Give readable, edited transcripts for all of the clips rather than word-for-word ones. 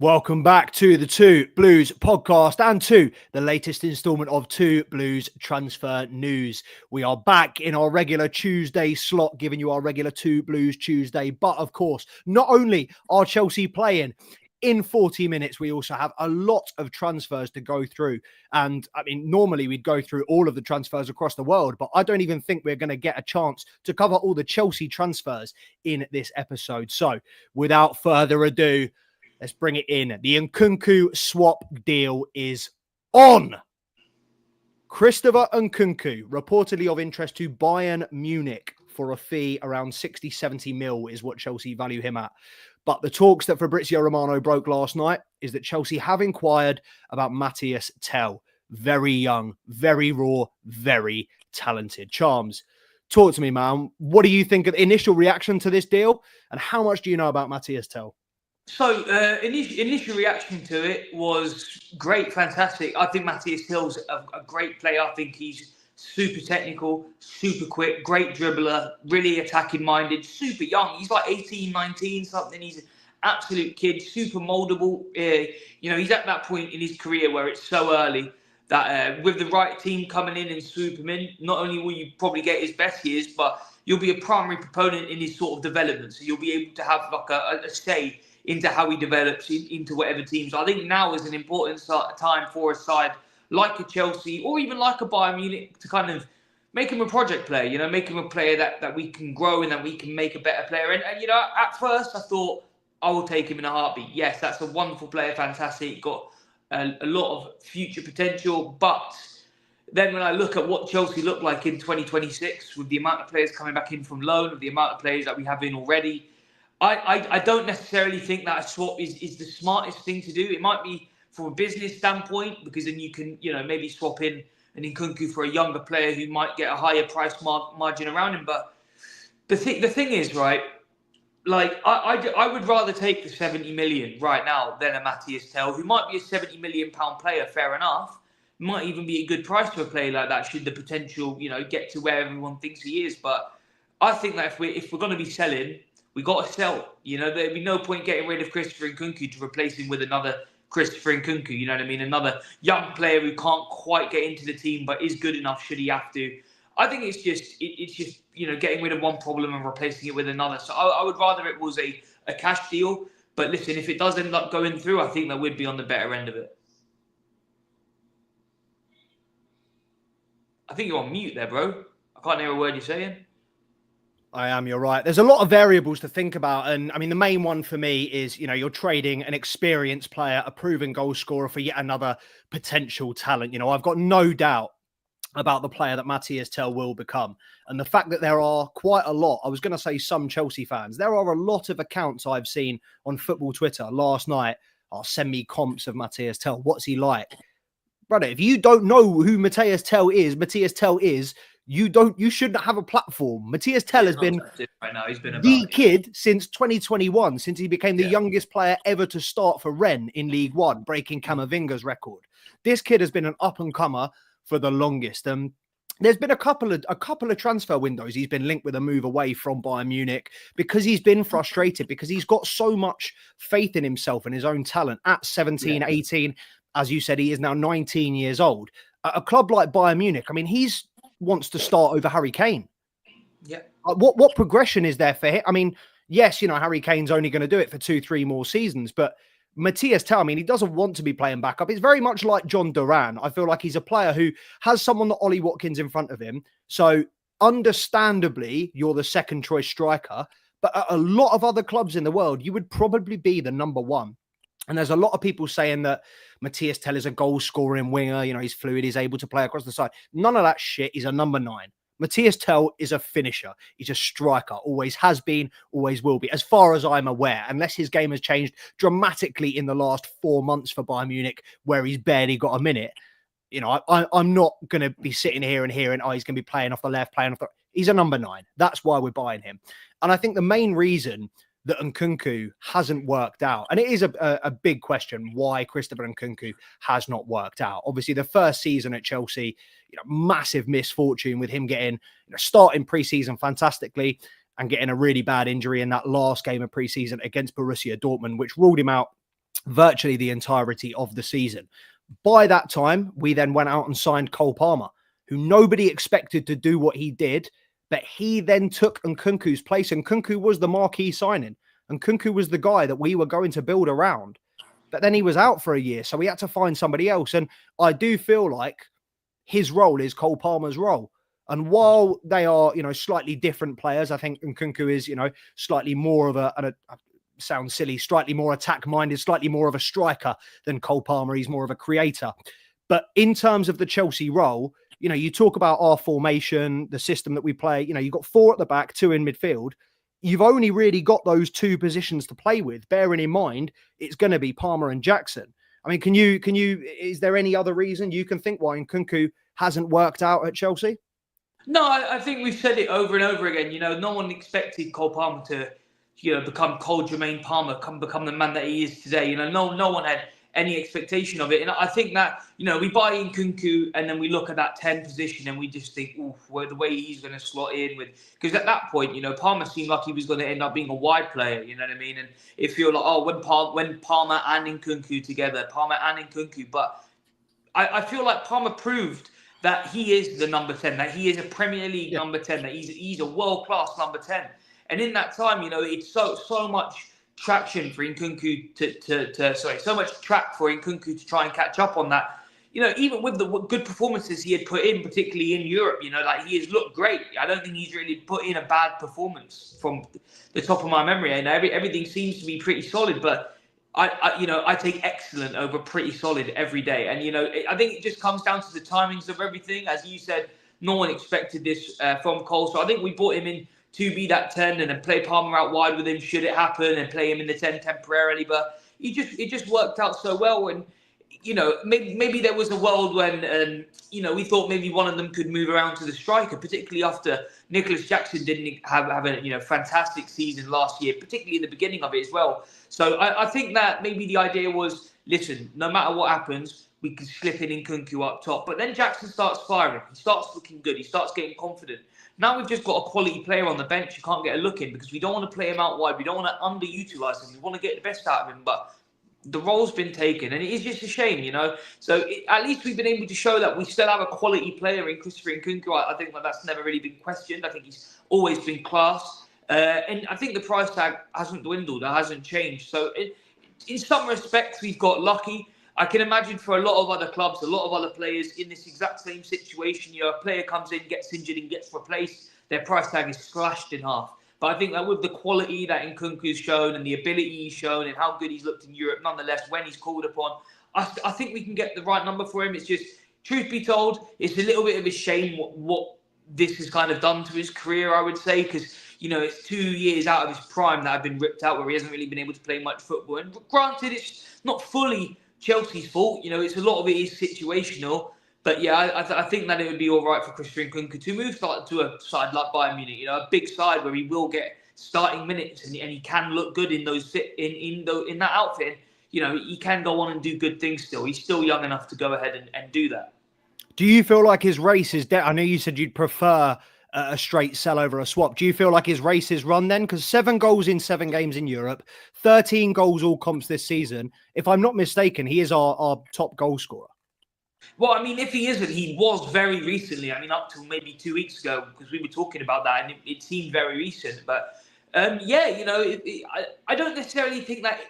Welcome back to the Two Blues podcast and to the latest installment of Two Blues transfer news. We are back in our regular Tuesday slot, giving you our regular Two Blues Tuesday. But of course, not only are Chelsea playing in 40 minutes, we also have a lot of transfers to go through. And I mean, normally we'd go through all of the transfers across the world, but I don't even think we're going to get a chance to cover all the Chelsea transfers in this episode. So without further ado, let's bring it in. The Nkunku swap deal is on. Christopher Nkunku, reportedly of interest to Bayern Munich for a fee around 60, 70 mil is what Chelsea value him at. But the talks that Fabrizio Romano broke last night is that Chelsea have inquired about Mathys Tel. Very young, very raw, very talented. Charms, talk to me, man. What do you think of the initial reaction to this deal? And how much do you know about Mathys Tel? So, initial reaction to it was great, fantastic. I think Mathys Tel's a great player. I think he's super technical, super quick, great dribbler, really attacking minded, super young. He's like 18, 19, something. He's an absolute kid, super moldable. He's at that point in his career where it's so early that with the right team coming in and swoop him in, not only will you probably get his best years, but you'll be a primary proponent in his sort of development. So you'll be able to have like a say into how he develops into whatever team. So I think now is an important time for a side like a Chelsea or even like a Bayern Munich to kind of make him a project player, make him a player that we can grow and that we can make a better player. And at first I thought I will take him in a heartbeat. Yes, that's a wonderful player, fantastic, got a lot of future potential. But then when I look at what Chelsea look like in 2026, with the amount of players coming back in from loan, with the amount of players that we have in already, I don't necessarily think that a swap is the smartest thing to do. It might be from a business standpoint, because then you can, maybe swap in an Nkunku for a younger player who might get a higher price margin around him. But the thing is, right, like I would rather take the 70 million right now than a Mathys Tel, who might be a 70 million pound player, fair enough. Might even be a good price for a player like that should the potential, get to where everyone thinks he is. But I think that if we're going to be selling, we got to sell. There'd be no point getting rid of Christopher Nkunku to replace him with another Christopher Nkunku. You know what I mean? Another young player who can't quite get into the team but is good enough should he have to. I think it's just getting rid of one problem and replacing it with another. So I would rather it was a cash deal. But listen, if it does end up going through, I think that would be on the better end of it. I think you're on mute there, bro. I can't hear a word you're saying. I am, you're right. There's a lot of variables to think about. And I mean, the main one for me is, you're trading an experienced player, a proven goal scorer for yet another potential talent. I've got no doubt about the player that Mathys Tel will become. And the fact that there are quite a lot, I was going to say some Chelsea fans, there are a lot of accounts I've seen on football Twitter last night, send me comps of Mathys Tel. What's he like? Brother, if you don't know who Mathys Tel is, you shouldn't have a platform. Mathys Tel has been right now. He's been the kid since 2021, since he became the youngest player ever to start for Rennes in League One, breaking Camavinga's record. This kid has been an up-and-comer for the longest. There's been a couple of transfer windows. He's been linked with a move away from Bayern Munich because he's been frustrated, because he's got so much faith in himself and his own talent at 17, 18. As you said, he is now 19 years old. A club like Bayern Munich, I mean, he's wants to start over Harry Kane. Yeah. What progression is there for him? I mean, yes, Harry Kane's only going to do it for 2-3 more seasons, but Mathys Tel, I mean, he doesn't want to be playing backup. It's very much like John Duran. I feel like he's a player who has someone like Ollie Watkins in front of him. So understandably, you're the second choice striker, but at a lot of other clubs in the world, you would probably be the number one. And there's a lot of people saying that Mathys Tel is a goal-scoring winger. He's fluid. He's able to play across the side. None of that shit. He's a number 9. Mathys Tel is a finisher. He's a striker. Always has been, always will be, as far as I'm aware, unless his game has changed dramatically in the last 4 months for Bayern Munich, where he's barely got a minute. I'm not going to be sitting here and hearing, he's going to be playing off the left, playing off the... He's a number 9. That's why we're buying him. And I think the main reason that Nkunku hasn't worked out, and it is a big question why Christopher Nkunku has not worked out. Obviously, the first season at Chelsea, massive misfortune with him getting starting pre-season fantastically and getting a really bad injury in that last game of pre-season against Borussia Dortmund, which ruled him out virtually the entirety of the season. By that time, we then went out and signed Cole Palmer, who nobody expected to do what he did, but he then took Nkunku's place. And Nkunku was the marquee signing. And Nkunku was the guy that we were going to build around. But then he was out for a year, so we had to find somebody else. And I do feel like his role is Cole Palmer's role. And while they are, slightly different players, I think Nkunku is, slightly more of sounds silly, slightly more attack-minded, slightly more of a striker than Cole Palmer. He's more of a creator. But in terms of the Chelsea role, you talk about our formation, the system that we play, you've got 4 at the back, 2 in midfield. You've only really got those 2 positions to play with, bearing in mind it's going to be Palmer and Jackson. I mean, is there any other reason you can think why Nkunku hasn't worked out at Chelsea? No, I think we've said it over and over again. No one expected Cole Palmer to, become Cole Jermaine Palmer, become the man that he is today. No one had any expectation of it. And I think that, we buy Nkunku and then we look at that 10 position and we just think, the way he's going to slot in with, because at that point, Palmer seemed like he was going to end up being a wide player, you know what I mean? And it feel like, when Palmer and Nkunku together, but I feel like Palmer proved that he is the number 10, that he is a Premier League number 10, that he's a world-class number 10. And in that time, it's so much traction for Nkunku so much track for Nkunku to try and catch up on that. Even with the good performances he had put in, particularly in Europe, like he has looked great. I don't think he's really put in a bad performance from the top of my memory. And everything seems to be pretty solid, but I take excellent over pretty solid every day. And, I think it just comes down to the timings of everything. As you said, no one expected this from Cole. So I think we brought him in to be that 10 and then play Palmer out wide with him should it happen and play him in the 10 temporarily. But it just worked out so well. And, maybe there was a world when, we thought maybe one of them could move around to the striker, particularly after Nicholas Jackson didn't have a fantastic season last year, particularly in the beginning of it as well. So I think that maybe the idea was, listen, no matter what happens, we can slip in Nkunku up top. But then Jackson starts firing. He starts looking good. He starts getting confident. Now we've just got a quality player on the bench. You can't get a look in because we don't want to play him out wide. We don't want to underutilise him. We want to get the best out of him. But the role's been taken, and it is just a shame, So at least we've been able to show that we still have a quality player in Christopher Nkunku. I think that's never really been questioned. I think he's always been class. And I think the price tag hasn't dwindled. It hasn't changed. So in some respects, we've got lucky. I can imagine for a lot of other clubs, a lot of other players in this exact same situation, a player comes in, gets injured and gets replaced, their price tag is slashed in half. But I think that with the quality that Nkunku's shown and the ability he's shown and how good he's looked in Europe, nonetheless, when he's called upon, I think we can get the right number for him. It's just, truth be told, it's a little bit of a shame what this has kind of done to his career, I would say, because, it's 2 years out of his prime that have been ripped out where he hasn't really been able to play much football. And granted, it's not fully Chelsea's fault. It's a lot of it is situational. But yeah, I think that it would be all right for Christopher Nkunku to move to a side like Bayern Munich, a big side where he will get starting minutes and he can look good in that outfit. He can go on and do good things still. He's still young enough to go ahead and do that. Do you feel like his race is I know you said you'd prefer a straight sell over a swap. Do you feel like his race is run then? Because 7 goals in 7 games in Europe, 13 goals all comps this season. If I'm not mistaken, he is our top goal scorer. Well, I mean, if he isn't, he was very recently. I mean, up till maybe 2 weeks ago, because we were talking about that, and it seemed very recent. But I don't necessarily think that,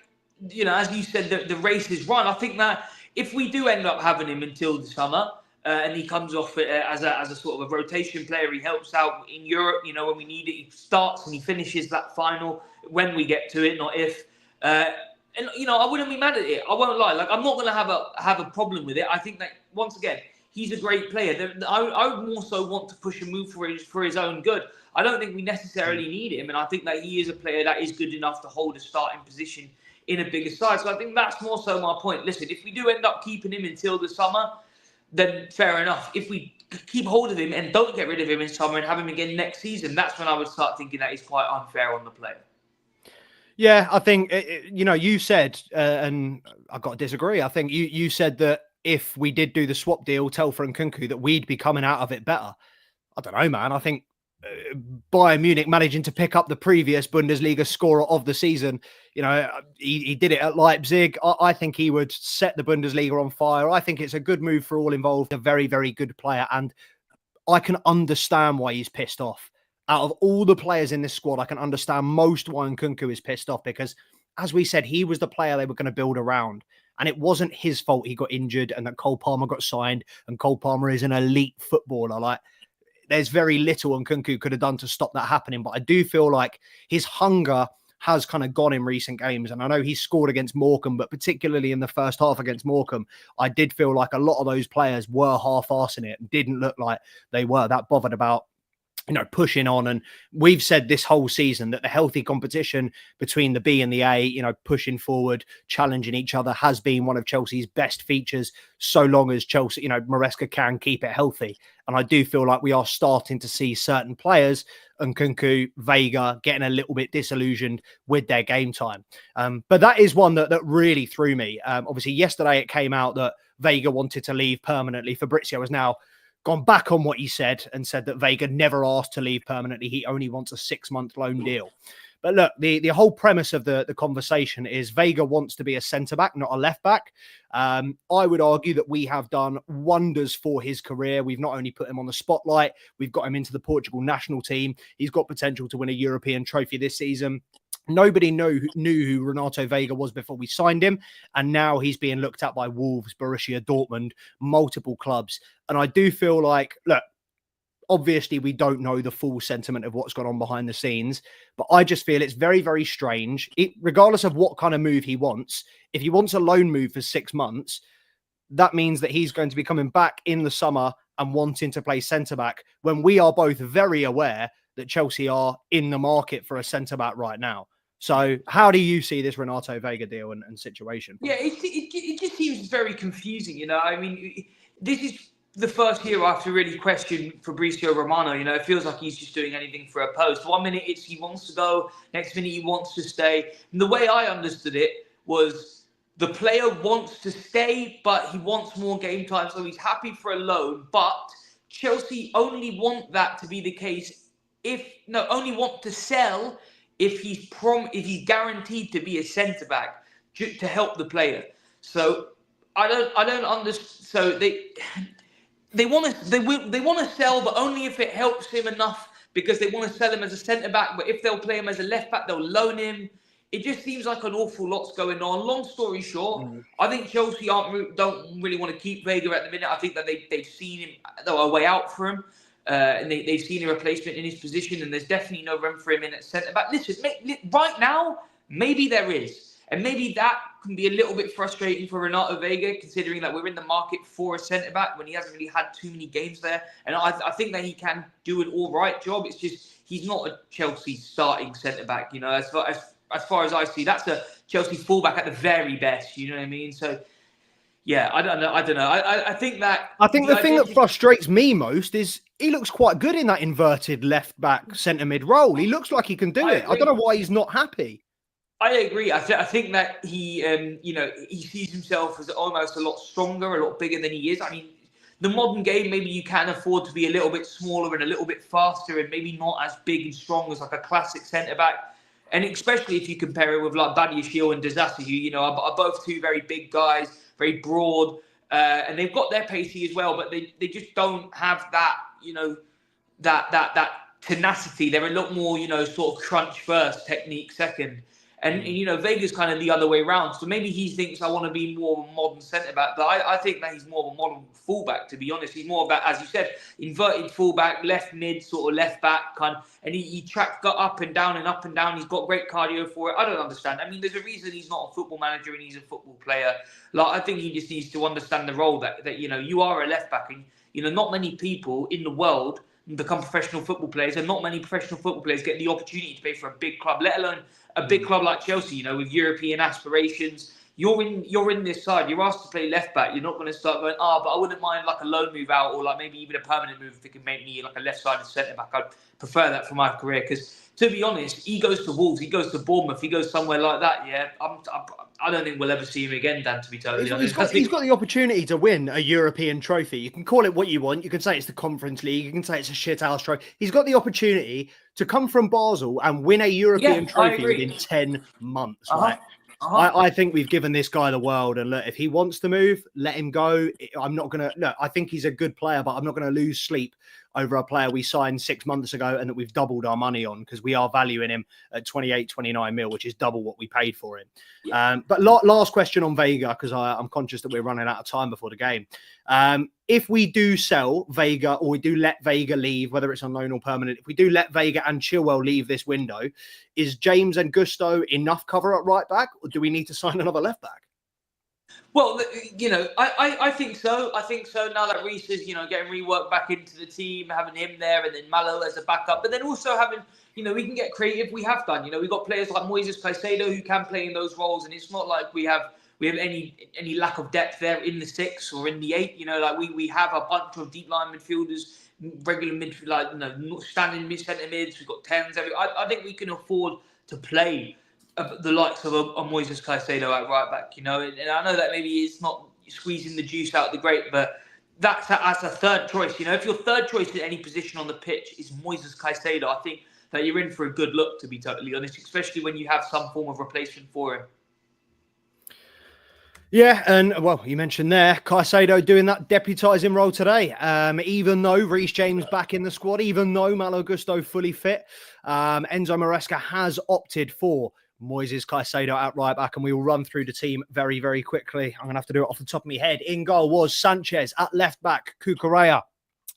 as you said, the race is run. I think that if we do end up having him until the summer, and he comes off as a sort of a rotation player, he helps out in Europe. When we need it, he starts and he finishes that final when we get to it, not if. And I wouldn't be mad at it. I won't lie. Like, I'm not going to have a problem with it. I think that once again, he's a great player. I would more so want to push a move for his own good. I don't think we necessarily need him, and I think that he is a player that is good enough to hold a starting position in a bigger side. So I think that's more so my point. Listen, if we do end up keeping him until the summer, then fair enough. If we keep hold of him and don't get rid of him in summer and have him again next season, that's when I would start thinking that is quite unfair on the player. Yeah, I think, you said, and I've got to disagree. I think you said that if we did do the swap deal, Tel for Nkunku, that we'd be coming out of it better. I don't know, man. I think Bayern Munich managing to pick up the previous Bundesliga scorer of the season. You know, he did it at Leipzig. I think he would set the Bundesliga on fire. I think it's a good move for all involved. A very, very good player. And I can understand why he's pissed off. Out of all the players in this squad, I can understand most why Nkunku is pissed off because, as we said, he was the player they were going to build around. And it wasn't his fault he got injured and that Cole Palmer got signed. And Cole Palmer is an elite footballer. Like, there's very little Nkunku could have done to stop that happening. But I do feel like his hunger has kind of gone in recent games. And I know he scored against Morecambe, but particularly in the first half against Morecambe, I did feel like a lot of those players were half-arsing it and didn't look like they were that bothered about, you know, pushing on. And we've said this whole season that the healthy competition between the B and the A, you know, pushing forward, challenging each other has been one of Chelsea's best features, so long as Chelsea, you know, Maresca can keep it healthy. And I do feel like we are starting to see certain players, Nkunku, Veiga, getting a little bit disillusioned with their game time. But that is one that really threw me. Obviously, yesterday it came out that Veiga wanted to leave permanently. Fabrizio has now gone back on what he said and said that Veiga never asked to leave permanently. He only wants a 6-month loan deal. But look, the whole premise of the conversation is Veiga wants to be a centre-back, not a left-back. I would argue that we have done wonders for his career. We've not only put him on the spotlight, we've got him into the Portugal national team. He's got potential to win a European trophy this season. Nobody knew who Renato Veiga was before we signed him. And now he's being looked at by Wolves, Borussia Dortmund, multiple clubs. And I do feel like, look, obviously we don't know the full sentiment of what's gone on behind the scenes, but I just feel it's very, very strange. Regardless of what kind of move he wants, if he wants a loan move for 6 months, that means that he's going to be coming back in the summer and wanting to play centre-back when we are both very aware that Chelsea are in the market for a centre-back right now. So how do you see this Renato Veiga deal and situation? Yeah, it just seems very confusing, you know. I mean, this is the first year I have to really question Fabrizio Romano. You know, it feels like he's just doing anything for a post. 1 minute it's he wants to go, next minute he wants to stay. And the way I understood it was the player wants to stay, but he wants more game time, so he's happy for a loan. But Chelsea only want that to be the case only want to sell if he's guaranteed to be a centre back to help the player. So I don't understand. So they want to sell, but only if it helps him enough, because they want to sell him as a centre back. But if they'll play him as a left back, they'll loan him. It just seems like an awful lot's going on. Long story short, I think Chelsea don't really want to keep Veiga at the minute. I think that they've seen him, a way out for him. And they've seen a replacement in his position, and there's definitely no room for him in at centre back. Listen, right now, maybe there is, and maybe that can be a little bit frustrating for Renato Veiga, considering that we're in the market for a centre back when he hasn't really had too many games there. And I think that he can do an all right job. It's just he's not a Chelsea starting centre back. You know, as far as I see, that's a Chelsea fullback at the very best. You know what I mean? So. Yeah, I don't know. I think the thing that frustrates me most is he looks quite good in that inverted left back centre mid role. He looks like he can do it. I don't know why he's not happy. I agree. I think that he sees himself as almost a lot stronger, a lot bigger than he is. I mean, the modern game, maybe you can afford to be a little bit smaller and a little bit faster, and maybe not as big and strong as like a classic centre back. And especially if you compare it with like Badiashile and Disasi, who are both two very big guys, very broad, and they've got their pacey as well, but they just don't have that, that tenacity. They're a lot more, sort of crunch first, technique second. And Veiga's kind of the other way around. So maybe he thinks I want to be more of a modern centre-back. But I think that he's more of a modern full-back, to be honest. He's more about, as you said, inverted full-back, left mid, sort of left-back kind of. And he tracks up and down and up and down. He's got great cardio for it. I don't understand. I mean, there's a reason he's not a football manager and he's a football player. Like, I think he just needs to understand the role that you are a left-back. And, not many people in the world become professional football players, and not many professional football players get the opportunity to play for a big club, let alone a big club like Chelsea, with European aspirations. you're in this side. You're asked to play left back. You're not going to start going, but I wouldn't mind like a loan move out, or like maybe even a permanent move if it could make me like a left-sided centre back. I'd prefer that for my career, because to be honest, he goes to Wolves, he goes to Bournemouth, he goes somewhere like that. Yeah, I don't think we'll ever see him again, Dan. To be totally honest, he's got the opportunity to win a European trophy. You can call it what you want. You can say it's the Conference League. You can say it's a shithouse trophy. He's got the opportunity to come from Basel and win a European trophy within 10 months. Right? I think we've given this guy the world, and look, if he wants to move, let him go. I'm not gonna. Look, I think he's a good player, but I'm not going to lose sleep over a player we signed 6 months ago and that we've doubled our money on, because we are valuing him at 28, 29 mil, which is double what we paid for him. Yeah. But last question on Veiga, because I'm conscious that we're running out of time before the game. If we do sell Veiga, or we do let Veiga leave, whether it's on loan or permanent, if we do let Veiga and Chilwell leave this window, is James and Gusto enough cover at right back, or do we need to sign another left back? Well, I think so. I think so now that Reece is, getting reworked back into the team, having him there, and then Malo as a backup. But then also having, we can get creative. We have done. We've got players like Moises Caicedo who can play in those roles, and it's not like we have any lack of depth there in the 6 or in the 8. We have a bunch of deep line midfielders, regular midfield, standing mid-centre mids. We've got 10s. I think we can afford to play the likes of a Moises Caicedo at right back, and I know that maybe it's not squeezing the juice out of the grape, but that's as a third choice. If your third choice in any position on the pitch is Moises Caicedo, I think that you're in for a good look, to be totally honest, especially when you have some form of replacement for him. Yeah, and well, you mentioned there, Caicedo doing that deputising role today. Even though Reece James back in the squad, even though Malo Gusto fully fit, Enzo Maresca has opted for Moises Caicedo at right back, and we will run through the team very, very quickly. I'm going to have to do it off the top of my head. In goal was Sanchez. At left back, Cucurella.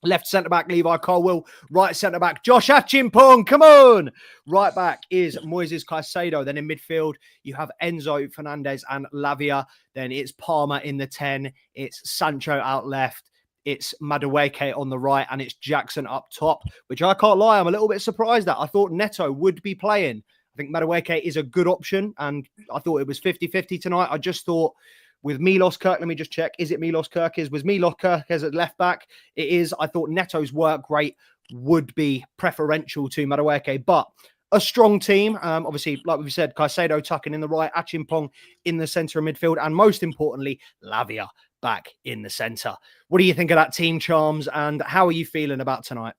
Left centre-back, Levi Colwill. Right centre-back, Josh Achimpong. Come on! Right back is Moises Caicedo. Then in midfield, you have Enzo Fernandez and Lavia. Then it's Palmer in the 10. It's Sancho out left. It's Madueke on the right, and it's Jackson up top, which I can't lie, I'm a little bit surprised at. I thought Neto would be playing. I think Madueke is a good option, and I thought it was 50-50 tonight. I just thought with Milos Kirk, let me just check. Is it Milos Kirkes? Was Milos Kirkes at left back? It is. I thought Neto's work rate would be preferential to Madueke, but a strong team. Obviously, like we said, Caicedo tucking in the right, Achimpong in the centre of midfield, and most importantly, Lavia back in the centre. What do you think of that team, Charms, and how are you feeling about tonight?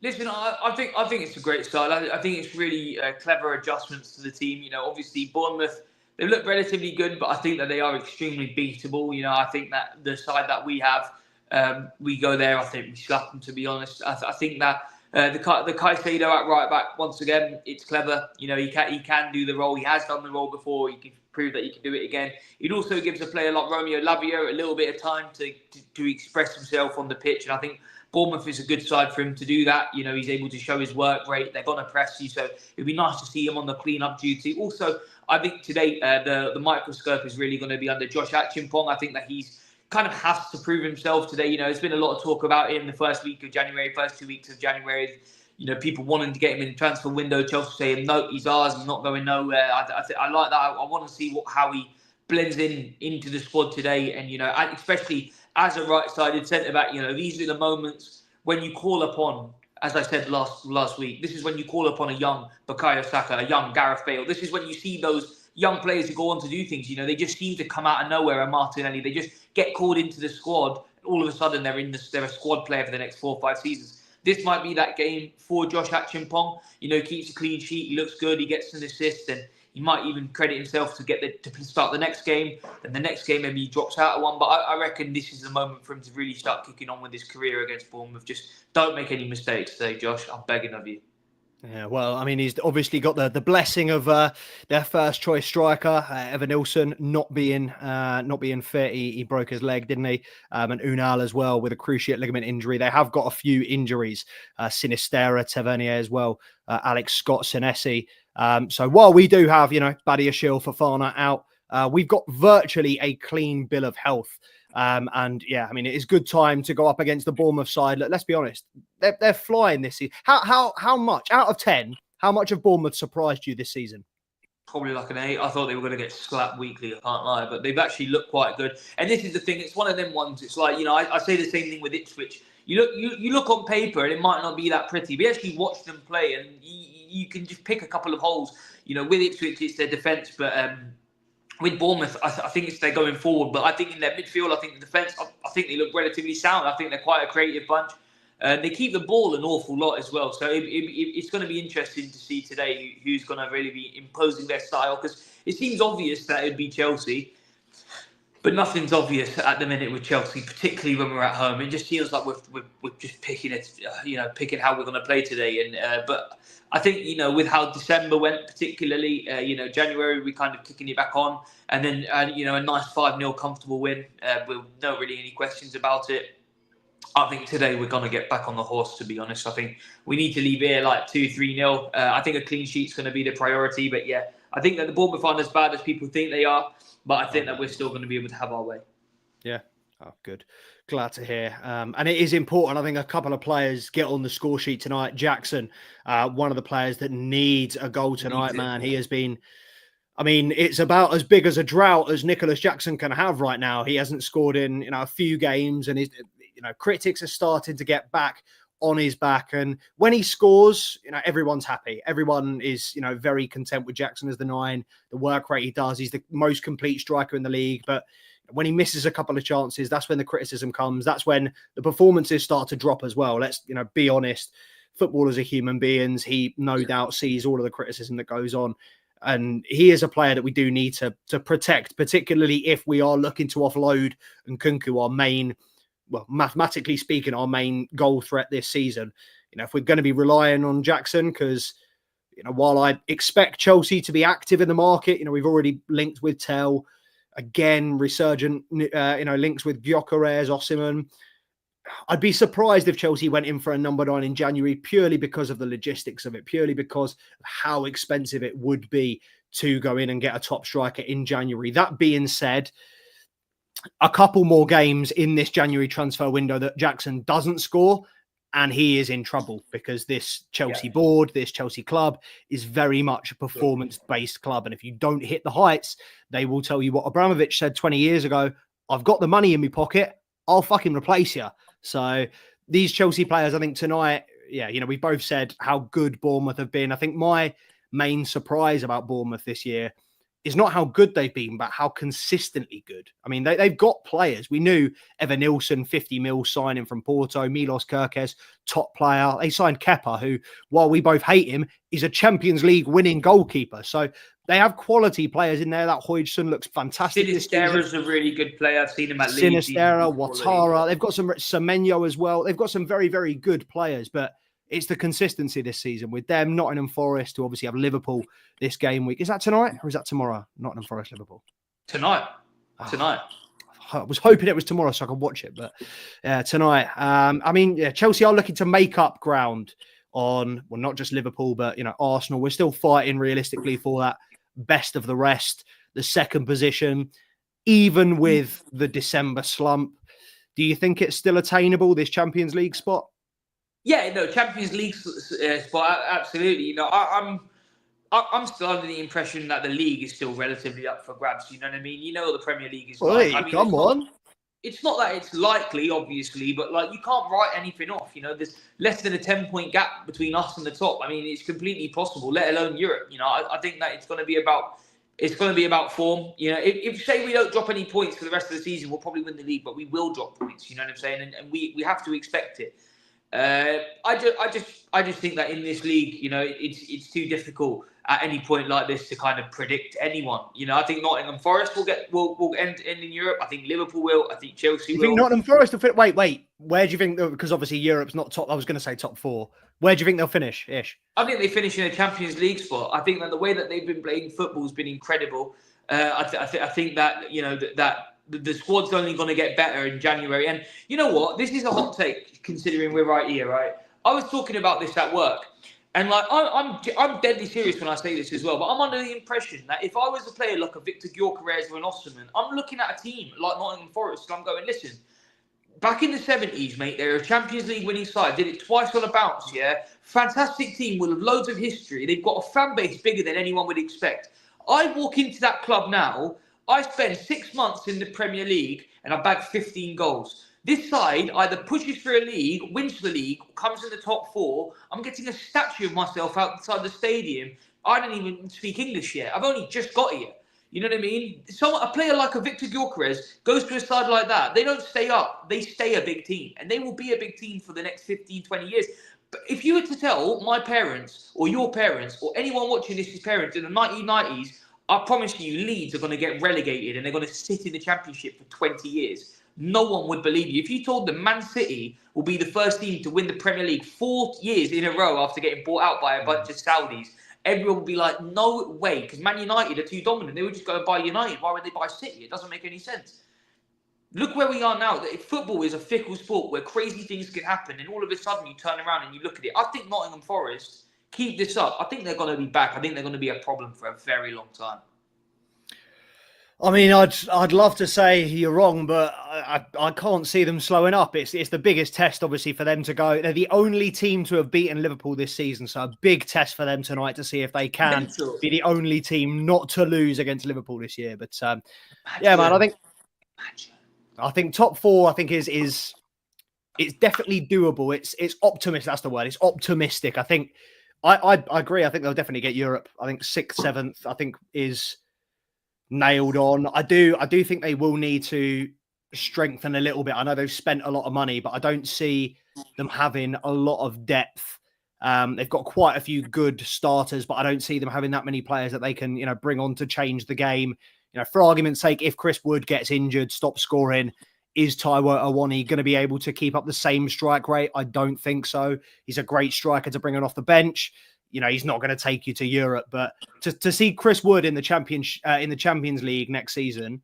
Listen, I think it's a great start. I think it's really clever adjustments to the team. Obviously Bournemouth, they look relatively good, but I think that they are extremely beatable. I think that the side that we have, we go there, I think we slap them, to be honest. I think that the Caicedo at right back, once again, it's clever. He can do the role. He has done the role before. He can prove that he can do it again. It also gives a player like Romeo Lavia a little bit of time to express himself on the pitch, and I think Bournemouth is a good side for him to do that. He's able to show his work rate. They're going to press you, so it'd be nice to see him on the clean-up duty. Also, I think today the microscope is really going to be under Josh Achimpong. I think that he's kind of has to prove himself today. There's been a lot of talk about him the first 2 weeks of January. People wanting to get him in the transfer window. Chelsea saying, no, he's ours. He's not going nowhere. I like that. I want to see how he blends into the squad today. And, especially as a right-sided centre-back, these are the moments when you call upon, as I said last week, this is when you call upon a young Bukayo Saka, a young Gareth Bale. This is when you see those young players who go on to do things. They just seem to come out of nowhere. And Martinelli, they just get called into the squad. All of a sudden, they're a squad player for the next 4 or 5 seasons. This might be that game for Josh Achimpong. Keeps a clean sheet. He looks good. He gets an assist, and he might even credit himself to start the next game. And the next game, maybe he drops out of one. But I reckon this is the moment for him to really start kicking on with his career against Bournemouth. Just don't make any mistakes today, Josh. I'm begging of you. Yeah, well, I mean, he's obviously got the blessing of their first choice striker, Evan Nilsson, not being fit. He broke his leg, didn't he? And Unal as well with a cruciate ligament injury. They have got a few injuries, Sinistera, Tavernier as well, Alex Scott, Senesi. So while we do have, Badia Shield, Fofana out, we've got virtually a clean bill of health. And yeah, I mean, it is good time to go up against the Bournemouth side. Let's be honest, they're flying this season. How much out of 10? How much of Bournemouth surprised you this season? Probably like an 8. I thought they were going to get slapped weekly, I can't lie, but they've actually looked quite good. And this is the thing, it's one of them ones, it's like, I say the same thing with Ipswich. You look on paper and it might not be that pretty, but actually watch them play and you can just pick a couple of holes. With Ipswich, it's their defence, but with Bournemouth, I think it's they're going forward. But I think in their midfield, I think the defence, I think they look relatively sound. I think they're quite a creative bunch. They keep the ball an awful lot as well. So it's going to be interesting to see today who's going to really be imposing their style, because it seems obvious that it would be Chelsea. But nothing's obvious at the minute with Chelsea, particularly when we're at home. It just feels like we're just picking it, picking how we're going to play today. And but I think with how December went, particularly January, we kind of kicking it back on, and then a nice 5-0 comfortable win with no really any questions about it. I think today we're going to get back on the horse, to be honest. I think we need to leave here like 2-3-0. I think a clean sheet's going to be the priority. But yeah, I think that the Bournemouth aren't as bad as people think they are. But I think that we're still going to be able to have our way. Yeah. Oh, good. Glad to hear. And it is important. I think a couple of players get on the score sheet tonight. Jackson, one of the players that needs a goal tonight, man. He has been... I mean, it's about as big as a drought as Nicholas Jackson can have right now. He hasn't scored in a few games, and critics are starting to get back on his back. And when he scores, everyone's happy. Everyone is, very content with Jackson as the 9. The work rate he does, he's the most complete striker in the league. But when he misses a couple of chances, that's when the criticism comes. That's when the performances start to drop as well. Let's, be honest. Footballers are human beings. He no doubt sees all of the criticism that goes on. And he is a player that we do need to protect, particularly if we are looking to offload Nkunku, our main, well, mathematically speaking, our main goal threat this season. If we're going to be relying on Jackson, because, while I expect Chelsea to be active in the market, we've already linked with Tel, again, resurgent, links with Gyökeres, Osimhen. I'd be surprised if Chelsea went in for a number 9 in January purely because of the logistics of it, purely because of how expensive it would be to go in and get a top striker in January. That being said, a couple more games in this January transfer window that Jackson doesn't score, and he is in trouble, because this Chelsea board, this Chelsea club is very much a performance-based club. And if you don't hit the heights, they will tell you what Abramovich said 20 years ago: I've got the money in my pocket, I'll fucking replace you. So these Chelsea players, I think tonight, we both said how good Bournemouth have been. I think my main surprise about Bournemouth this year is not how good they've been, but how consistently good. I mean, they've got players. We knew Evan Nilsson, 50 mil signing from Porto, Milos Kerkez, top player. They signed Kepa, who, while we both hate him, is a Champions League winning goalkeeper. So they have quality players in there. That Hodgson looks fantastic. Sinistera's a really good player. I've seen him at Leeds. Sinistera, Ouattara. They've got some Semenyo as well. They've got some very, very good players, but it's the consistency this season with them. Nottingham Forest, who obviously have Liverpool this game week. Is that tonight or is that tomorrow? Nottingham Forest, Liverpool. Tonight. I was hoping it was tomorrow so I could watch it, but tonight. Chelsea are looking to make up ground on, well, not just Liverpool, but, Arsenal. We're still fighting realistically for that best of the rest, the second position, even with the December slump. Do you think it's still attainable, this Champions League spot? Yeah, no, Champions League spot, absolutely. I'm still under the impression that the league is still relatively up for grabs. You know what I mean? The Premier League is like. Come on. It's not that it's likely, obviously, but you can't write anything off. There's less than a 10-point gap between us and the top. I mean, it's completely possible, let alone Europe. I think that it's going to be about form. If say we don't drop any points for the rest of the season, we'll probably win the league, but we will drop points. You know what I'm saying? And we have to expect it. I just think that in this league, it's too difficult at any point like this to kind of predict anyone. I think Nottingham Forest will end in Europe. I think Liverpool will. I think Chelsea will. You think Nottingham Forest will fit? Wait. Where do you think? Because obviously Europe's not top. I was going to say top 4. Where do you think they'll finish? Ish. I think they finish in a Champions League spot. I think that the way that they've been playing football has been incredible. I think that that the squad's only going to get better in January. And you know what? This is a hot take, considering we're right here, right? I was talking about this at work. And I'm deadly serious when I say this as well, but I'm under the impression that if I was a player like a Victor Gyökeres or an Osimhen, I'm looking at a team like Nottingham Forest and I'm going, listen, back in the 70s, mate, they're a Champions League winning side, did it twice on a bounce, yeah? Fantastic team with loads of history. They've got a fan base bigger than anyone would expect. I walk into that club now, I spend 6 months in the Premier League and I bag 15 goals. This side either pushes for a league, wins the league, comes in the top 4. I'm getting a statue of myself outside the stadium. I don't even speak English yet. I've only just got here. You know what I mean? A player like a Victor Gyökeres goes to a side like that. They don't stay up. They stay a big team. And they will be a big team for the next 15, 20 years. But if you were to tell my parents or your parents or anyone watching this, his parents in the 1990s, I promise you, Leeds are going to get relegated and they're going to sit in the Championship for 20 years. No one would believe you. If you told them Man City will be the first team to win the Premier League 4 years in a row after getting bought out by a bunch of Saudis, everyone would be like, no way, because Man United are too dominant. They would just go and buy United. Why would they buy City? It doesn't make any sense. Look where we are now. Football is a fickle sport where crazy things can happen, and all of a sudden you turn around and you look at it. I think Nottingham Forest keep this up. I think they're going to be back. I think they're going to be a problem for a very long time. I mean, I'd love to say you're wrong, but I can't see them slowing up. It's the biggest test, obviously, for them to go. They're the only team to have beaten Liverpool this season, so a big test for them tonight to see if they can be the only team not to lose against Liverpool this year. But yeah, man, I think top 4. I think is it's definitely doable. It's optimistic. That's the word. It's optimistic. I think I agree. I think they'll definitely get Europe. I think 6th, 7th. I think is nailed on. I do think they will need to strengthen a little bit. I know they've spent a lot of money, but I don't see them having a lot of depth. They've got quite a few good starters, but I don't see them having that many players that they can, bring on to change the game. For argument's sake, if Chris Wood gets injured, stops scoring, is Taiwo Awoniyi going to be able to keep up the same strike rate? I don't think so. He's a great striker to bring on off the bench. He's not going to take you to Europe, but to see Chris Wood in the Champions League next season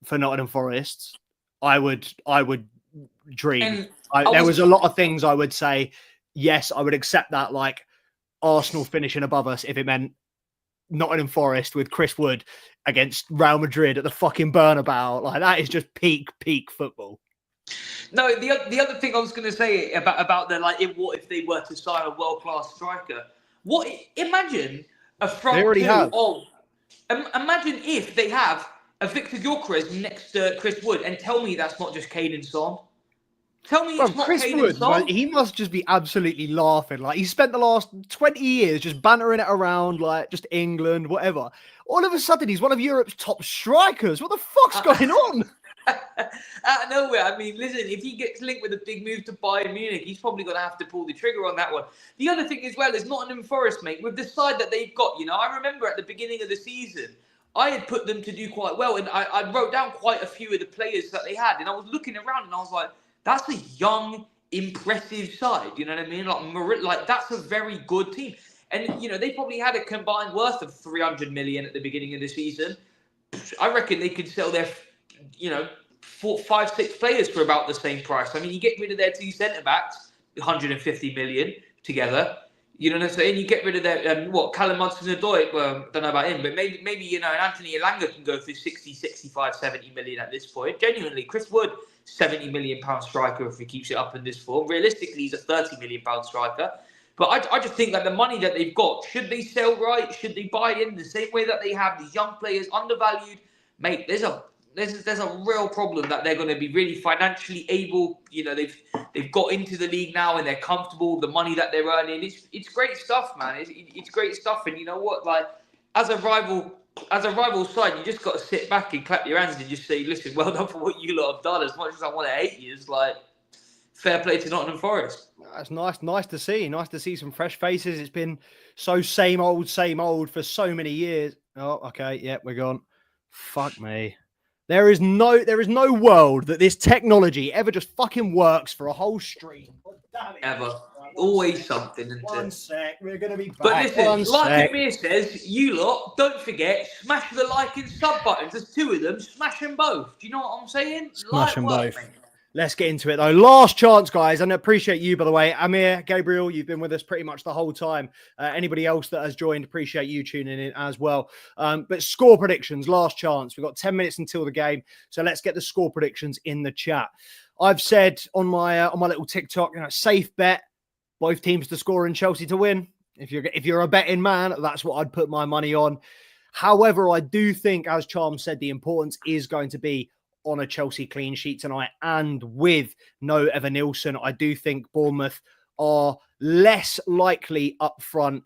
for Nottingham Forest, I would dream. There was a lot of things I would say, yes, I would accept that, like Arsenal finishing above us if it meant Nottingham Forest with Chris Wood against Real Madrid at the fucking Bernabeu. Like, that is just peak football. No, the other thing I was going to say about the what if they were to sign a world-class striker? Imagine a front two imagine if they have a Victor Gyökeres next to Chris Wood, and tell me that's not just Kane and Son. Tell me it's not Chris Kane Wood, and Son. he must just be absolutely laughing. Like, he spent the last 20 years just bantering it around, like just England, whatever. All of a sudden, he's one of Europe's top strikers. What the fuck's going on? Out of nowhere. I mean, listen, if he gets linked with a big move to Bayern Munich, he's probably going to have to pull the trigger on that one. The other thing as well is Nottingham Forest, mate, with the side that they've got. I remember at the beginning of the season, I had put them to do quite well, and I wrote down quite a few of the players that they had, and I was looking around and I was like, that's a young, impressive side. You know what I mean? Like that's a very good team. And, they probably had a combined worth of 300 million at the beginning of the season. I reckon they could sell their 4, 5, 6 players for about the same price. I mean, you get rid of their 2 centre-backs, 150 million together. You know what I'm saying? You get rid of their, Callum Hudson-Odoi, well, don't know about him, but maybe Anthony Elanga can go for 60, 65, 70 million at this point. Genuinely, Chris Wood, 70 million pound striker if he keeps it up in this form. Realistically, he's a 30 million pound striker. But I just think that the money that they've got, should they sell right? Should they buy in the same way that they have these young players undervalued? Mate, there's a real problem that they're going to be really financially able. They've got into the league now and they're comfortable. The money that they're earning, it's great stuff, man. It's great stuff. And you know what? Like, as a rival side, you just got to sit back and clap your hands and just say, listen, well done for what you lot have done. As much as I want to hate you, it's like, fair play to Nottingham Forest. That's nice to see. Nice to see some fresh faces. It's been so same old for so many years. Oh, okay, yeah, we're gone. Fuck me. There is no world that this technology ever just fucking works for a whole stream. Ever. Always something. One sec, we're going to be back. But listen, like Amir says, you lot, don't forget, smash the like and sub buttons. There's 2 of them. Smash them both. Do you know what I'm saying? Smash them both. Mate. Let's get into it, though. Last chance, guys. And I appreciate you, by the way. Amir, Gabriel, you've been with us pretty much the whole time. Anybody else that has joined, appreciate you tuning in as well. But score predictions, last chance. We've got 10 minutes until the game. So let's get the score predictions in the chat. I've said on my little TikTok, safe bet, both teams to score and Chelsea to win. If you're a betting man, that's what I'd put my money on. However, I do think, as Charm said, the importance is going to be on a Chelsea clean sheet tonight, and with no Evan Nilsson, I do think Bournemouth are less likely up front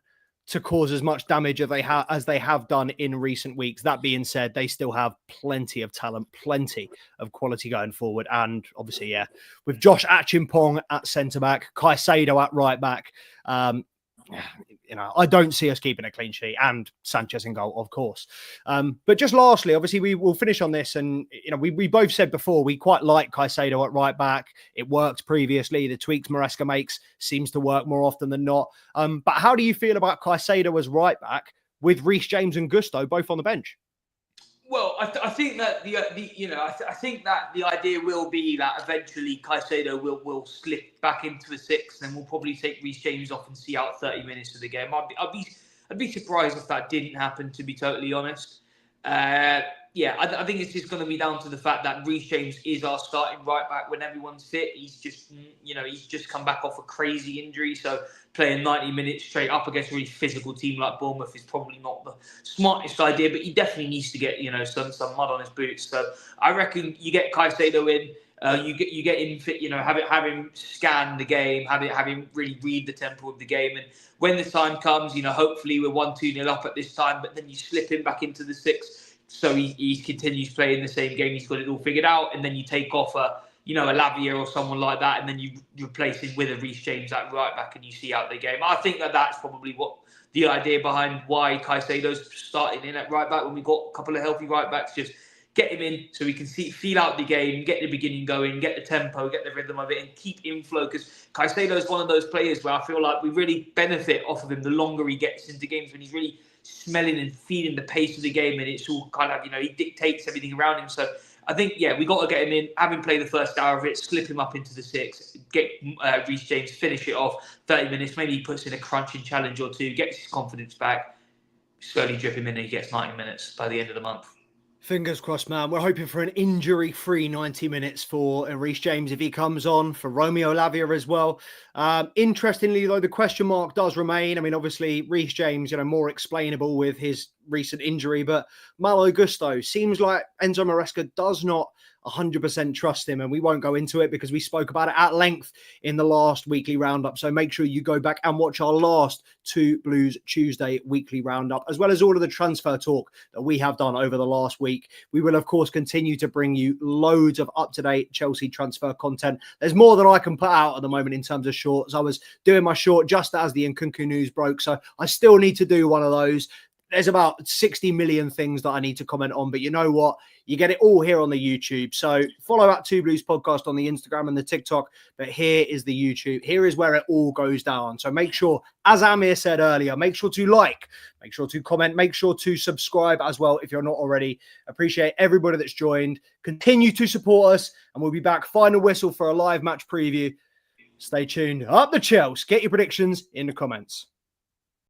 to cause as much damage as they have done in recent weeks. That being said, they still have plenty of talent, plenty of quality going forward. And obviously, yeah, with Josh Achimpong at centre-back, Caicedo at right-back, I don't see us keeping a clean sheet, and Sanchez in goal, of course. But just lastly, obviously, we will finish on this. And, we both said before, we quite like Caicedo at right back. It worked previously. The tweaks Maresca makes seems to work more often than not. But how do you feel about Caicedo as right back with Reece James and Gusto both on the bench? Well, I think that I think that the idea will be that eventually Caicedo will slip back into the six, and we'll probably take Reece James off and see out 30 minutes of the game. I'd be surprised if that didn't happen, to be totally honest. I think it's just going to be down to the fact that Reece James is our starting right back when everyone's fit. He's just come back off a crazy injury, so playing 90 minutes straight up against a really physical team like Bournemouth is probably not the smartest idea, but he definitely needs to get some mud on his boots. So I reckon you get Caicedo in. You get him fit, have him scan the game, have him really read the tempo of the game, and when the time comes, hopefully we're 1-2-0 up at this time, but then you slip him back into the six, so he continues playing the same game. He's got it all figured out, and then you take off a Lavia or someone like that, and then you replace him with a Reece James at right back, and you see out the game. I think that's probably what the idea behind why Caicedo's starting in at right back when we got a couple of healthy right backs. Just get him in so we can feel out the game, get the beginning going, get the tempo, get the rhythm of it, and keep inflow. Because Caicedo is one of those players where I feel like we really benefit off of him the longer he gets into games, when he's really smelling and feeling the pace of the game, and it's all kind of, he dictates everything around him. So I think, we got to get him in, have him play the first hour of it, slip him up into the six, get Reece James, finish it off 30 minutes, maybe he puts in a crunching challenge or two, gets his confidence back, slowly drip him in, and he gets 90 minutes by the end of the month. Fingers crossed, man. We're hoping for an injury-free 90 minutes for Reece James if he comes on, for Romeo Lavia as well. Interestingly, though, the question mark does remain. I mean, obviously, Reece James, more explainable with his recent injury, but Malo Gusto seems like Enzo Maresca does not 100% trust him, and we won't go into it because we spoke about it at length in the last weekly roundup. So make sure you go back and watch our last 2 Blues Tuesday weekly roundup, as well as all of the transfer talk that we have done over the last week. We will, of course, continue to bring you loads of up-to-date Chelsea transfer content. There's more than I can put out at the moment in terms of shorts. I was doing my short just as the Nkunku news broke, so I still need to do one of those. There's about 60 million things that I need to comment on, but you know what? You get it all here on the YouTube. So follow at 2 Blues Podcast on the Instagram and the TikTok, but here is the YouTube. Here is where it all goes down. So make sure, as Amir said earlier, make sure to like, make sure to comment, make sure to subscribe as well if you're not already. Appreciate everybody that's joined. Continue to support us, and we'll be back final whistle for a live match preview. Stay tuned. Up the Chelsea. Get your predictions in the comments.